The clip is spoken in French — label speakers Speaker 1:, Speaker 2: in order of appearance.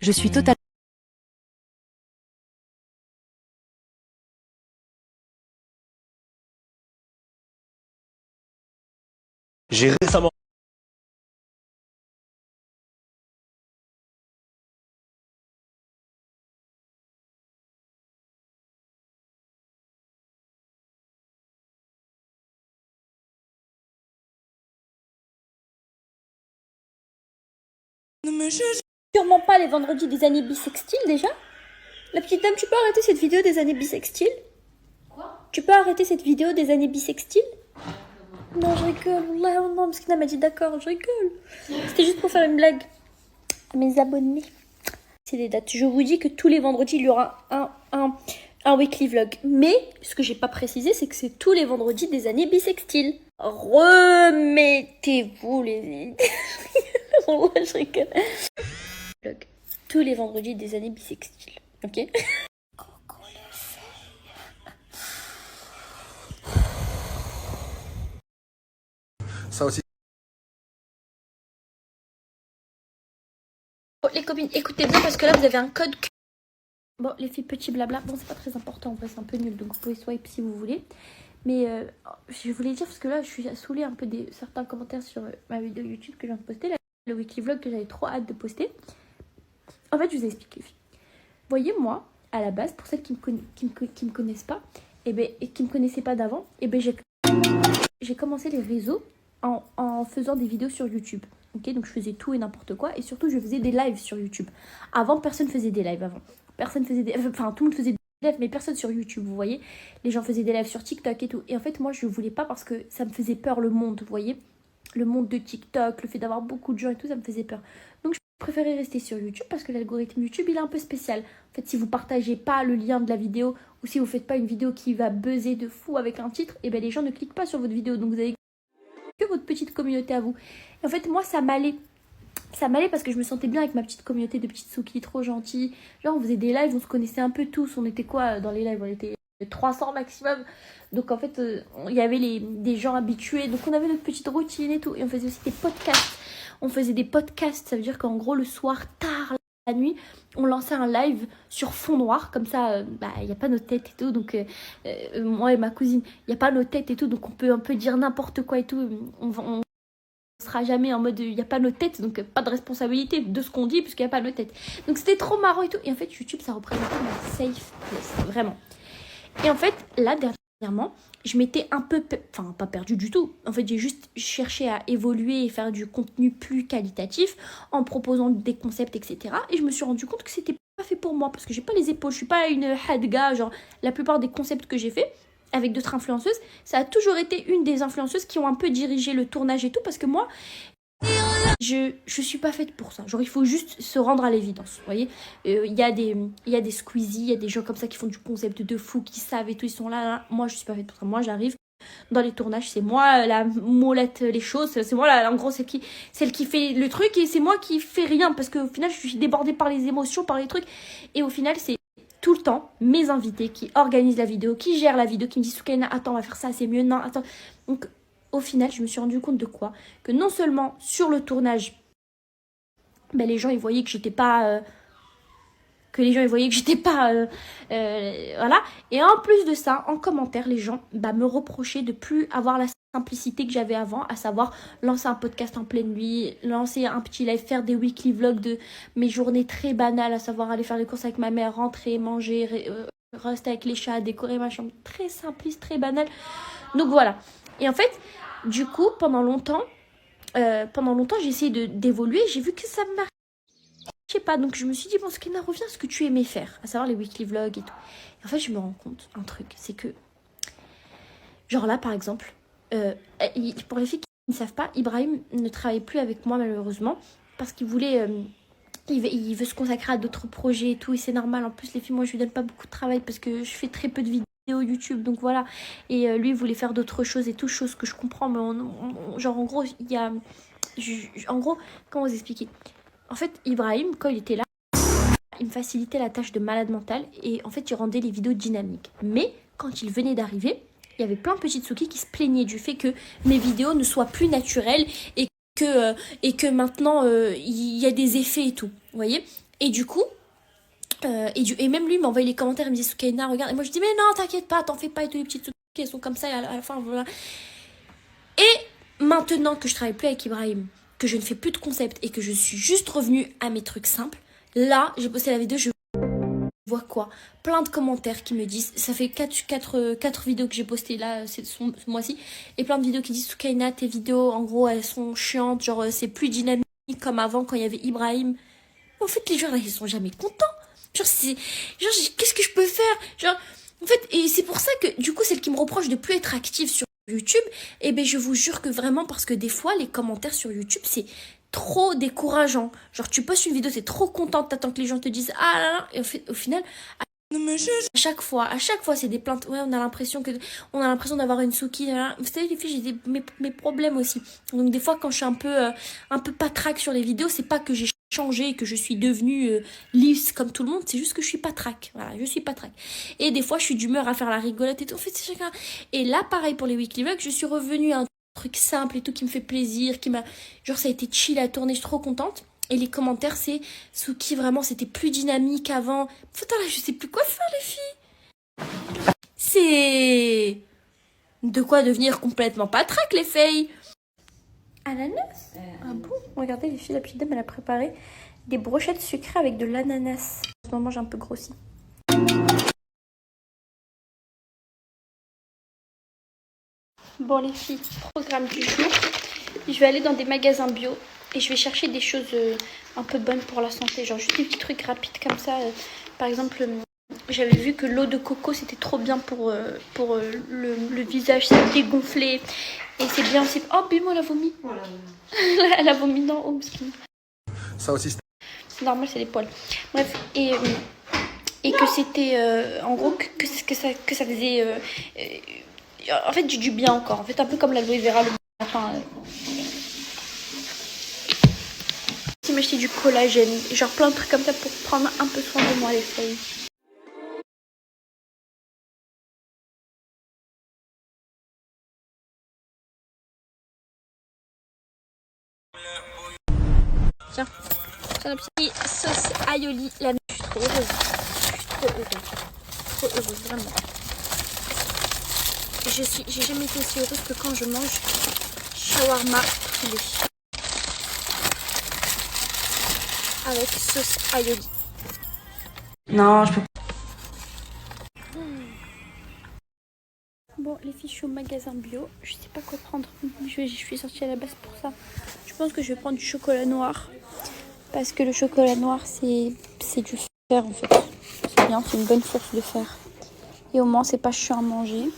Speaker 1: Je suis totalement...
Speaker 2: J'ai récemment...
Speaker 3: Ne me juge sûrement pas les vendredis des années bissextiles déjà. La petite dame, tu peux arrêter cette vidéo des années bissextiles? Quoi? Tu peux arrêter cette vidéo des années bissextiles? Non, je rigole. Wallah, oh non, parce qu'Ina m'a dit d'accord, je rigole. C'était juste pour faire une blague à mes abonnés. C'est les dates. Je vous dis que tous les vendredis, il y aura un weekly vlog. Mais ce que j'ai pas précisé, c'est que c'est tous les vendredis des années bissextiles. Remettez-vous les... Ouais, je rigole. Vlog. Tous les vendredis des années bissextiles. Ok?
Speaker 2: Ça aussi.
Speaker 3: Bon, les copines, écoutez bien parce que là, vous avez un code... Bon, les filles, petit blabla. Bon, c'est pas très important. En vrai, c'est un peu nul. Donc, vous pouvez swipe si vous voulez. Mais je voulais dire, parce que là, je suis saoulée un peu des certains commentaires sur ma vidéo YouTube que je viens de poster. Là, le weekly vlog que j'avais trop hâte de poster. En fait, je vous explique, les filles. Voyez, moi, à la base, pour celles qui me connaissent pas, et qui me connaissaient pas d'avant, j'ai commencé les réseaux en faisant des vidéos sur YouTube. Ok, donc je faisais tout et n'importe quoi. Et surtout, je faisais des lives sur YouTube. Avant, personne faisait des lives avant. Personne faisait des... Enfin, tout le monde faisait des lives, mais personne sur YouTube, vous voyez. Les gens faisaient des lives sur TikTok et tout. Et en fait, moi, je voulais pas parce que ça me faisait peur, le monde, vous voyez. Le monde de TikTok, le fait d'avoir beaucoup de gens et tout, ça me faisait peur. Donc, je préférais rester sur YouTube parce que l'algorithme YouTube, il est un peu spécial. En fait, si vous partagez pas le lien de la vidéo ou si vous faites pas une vidéo qui va buzzer de fou avec un titre, et ben les gens ne cliquent pas sur votre vidéo. Donc, vous avez que votre petite communauté à vous. Et en fait, moi, ça m'allait. Ça m'allait parce que je me sentais bien avec ma petite communauté de petites souquilles trop gentilles. Genre, on faisait des lives, on se connaissait un peu tous. On était quoi dans les lives? On était 300 maximum. Donc, en fait, il y avait des gens habitués. Donc, on avait notre petite routine et tout. Et on faisait aussi des podcasts. On faisait des podcasts. Ça veut dire qu'en gros, le soir, tard, la nuit, on lançait un live sur fond noir. Comme ça, il n'y a pas nos têtes et tout. Donc, moi et ma cousine, il n'y a pas nos têtes et tout. Donc, on peut dire n'importe quoi et tout. On sera jamais en mode il n'y a pas nos têtes, donc pas de responsabilité de ce qu'on dit puisqu'il n'y a pas nos têtes. Donc c'était trop marrant et tout. Et en fait, YouTube, ça représentait ma safe place, vraiment. Et en fait, là, dernièrement, je m'étais un peu, enfin pas perdue du tout. En fait, j'ai juste cherché à évoluer et faire du contenu plus qualitatif en proposant des concepts, etc. Et je me suis rendu compte que c'était pas fait pour moi parce que j'ai pas les épaules, je suis pas une hadga, genre la plupart des concepts que j'ai fait avec d'autres influenceuses, ça a toujours été une des influenceuses qui ont un peu dirigé le tournage et tout, parce que moi, je suis pas faite pour ça. Genre, il faut juste se rendre à l'évidence, vous voyez. Il y a des Squeezie, il y a des gens comme ça qui font du concept de fou, qui savent et tout, ils sont là. Moi, je suis pas faite pour ça. Moi, j'arrive dans les tournages, c'est moi la molette, les choses, c'est moi, en gros, celle qui fait le truc, et c'est moi qui fais rien, parce qu'au final, je suis débordée par les émotions, par les trucs, et au final, c'est tout le temps mes invités qui organisent la vidéo, qui gèrent la vidéo, qui me disent Soukaina, attends, on va faire ça, c'est mieux, non, attends. Donc, au final, je me suis rendu compte de quoi? Que non seulement sur le tournage, les gens, ils voyaient que j'étais pas... voilà. Et en plus de ça, en commentaire, les gens me reprochaient de plus avoir la simplicité que j'avais avant, à savoir lancer un podcast en pleine nuit, lancer un petit live, faire des weekly vlogs de mes journées très banales, à savoir aller faire les courses avec ma mère, rentrer, manger, rester avec les chats, décorer ma chambre, très simpliste, très banal. Donc voilà. Et en fait, du coup, pendant longtemps, j'ai essayé d'évoluer, j'ai vu que ça marchait. Je sais pas, donc je me suis dit, bon, Soukaina, reviens à ce que tu aimais faire, à savoir les weekly vlogs et tout. Et en fait, je me rends compte, un truc, c'est que, genre là, par exemple, pour les filles qui ne savent pas, Ibrahim ne travaille plus avec moi, malheureusement, parce qu'il voulait, il veut se consacrer à d'autres projets et tout, et c'est normal. En plus, les filles, moi, je lui donne pas beaucoup de travail parce que je fais très peu de vidéos YouTube, donc voilà. Et lui, il voulait faire d'autres choses et tout, choses que je comprends, mais genre, en gros, il y a... en gros, comment vous expliquer? En fait, Ibrahim, quand il était là, il me facilitait la tâche de malade mental et en fait, il rendait les vidéos dynamiques. Mais quand il venait d'arriver, il y avait plein de petites soucis qui se plaignaient du fait que mes vidéos ne soient plus naturelles et que maintenant, il y a des effets et tout. Vous voyez? Et du coup, et même lui, il m'envoyait les commentaires, il me disait Soukaina, regarde. Et moi, je dis, mais non, t'inquiète pas, t'en fais pas, et tous les petites trucs, elles sont comme ça, et à la fin, voilà. Et maintenant que je travaille plus avec Ibrahim, que je ne fais plus de concept et que je suis juste revenue à mes trucs simples, là, j'ai posté la vidéo, je vois quoi? Plein de commentaires qui me disent, ça fait 4 vidéos que j'ai postées là, ce mois-ci, et plein de vidéos qui disent Soukaina, tes vidéos, en gros, elles sont chiantes, genre, c'est plus dynamique comme avant quand il y avait Ibrahim. En fait, les gens là, ils sont jamais contents. Genre, qu'est-ce que je peux faire? Genre, en fait, et c'est pour ça que, du coup, celle qui me reproche de plus être active sur YouTube, eh ben, je vous jure que vraiment, parce que des fois, les commentaires sur YouTube, c'est trop décourageant. Genre, tu postes une vidéo, t'es trop contente, t'attends que les gens te disent, ah là là, et au final, à chaque fois, c'est des plaintes. Ouais, on a l'impression d'avoir une Souki. Vous savez, les filles, j'ai mes problèmes aussi. Donc, des fois, quand je suis un peu patraque sur les vidéos, c'est pas que j'ai changé, que je suis devenue lisse comme tout le monde, c'est juste que je suis patraque. Voilà, je suis patraque. Et des fois, je suis d'humeur à faire la rigolette et tout. En fait, c'est chacun. Et là, pareil pour les weekly vlogs, je suis revenue à un truc simple et tout qui me fait plaisir, genre, ça a été chill à tourner, je suis trop contente. Et les commentaires, c'est Souki, vraiment, c'était plus dynamique avant. Putain, là, je sais plus quoi faire, les filles. C'est de quoi devenir complètement patraque, les filles. Ananas? Ah bon? Regardez, les filles, la petite dame, elle a préparé des brochettes sucrées avec de l'ananas. En ce moment, j'ai un peu grossi. Bon, les filles, programme du jour. Je vais aller dans des magasins bio et je vais chercher des choses un peu bonnes pour la santé. Genre juste des petits trucs rapides comme ça. Par exemple, j'avais vu que l'eau de coco, c'était trop bien pour le visage. Ça dégonflait. Et c'est bien aussi... Oh, Bimo, elle a vomi. Voilà. Elle a vomi dans l'eau.
Speaker 2: Ça aussi,
Speaker 3: C'est normal, c'est les poils. Bref, et que c'était... en gros, que ça faisait... en fait, du bien encore. En fait, un peu comme l'aloe vera le matin. Si m'acheter du collagène, genre plein de trucs comme ça pour prendre un peu soin de moi, les filles. Tiens, la petite sauce aioli. La je suis trop heureuse. Trop heureuse, vraiment. J'ai jamais été aussi heureuse que quand je mange shawarma poulet avec sauce aioli.
Speaker 1: Non, je peux pas.
Speaker 3: Bon, les filles, je suis au magasin bio. Je sais pas quoi prendre. Je suis sortie à la base pour ça. Je pense que je vais prendre du chocolat noir. Parce que le chocolat noir, c'est du fer en fait. C'est bien, c'est une bonne source de fer. Et au moins, c'est pas chiant à manger.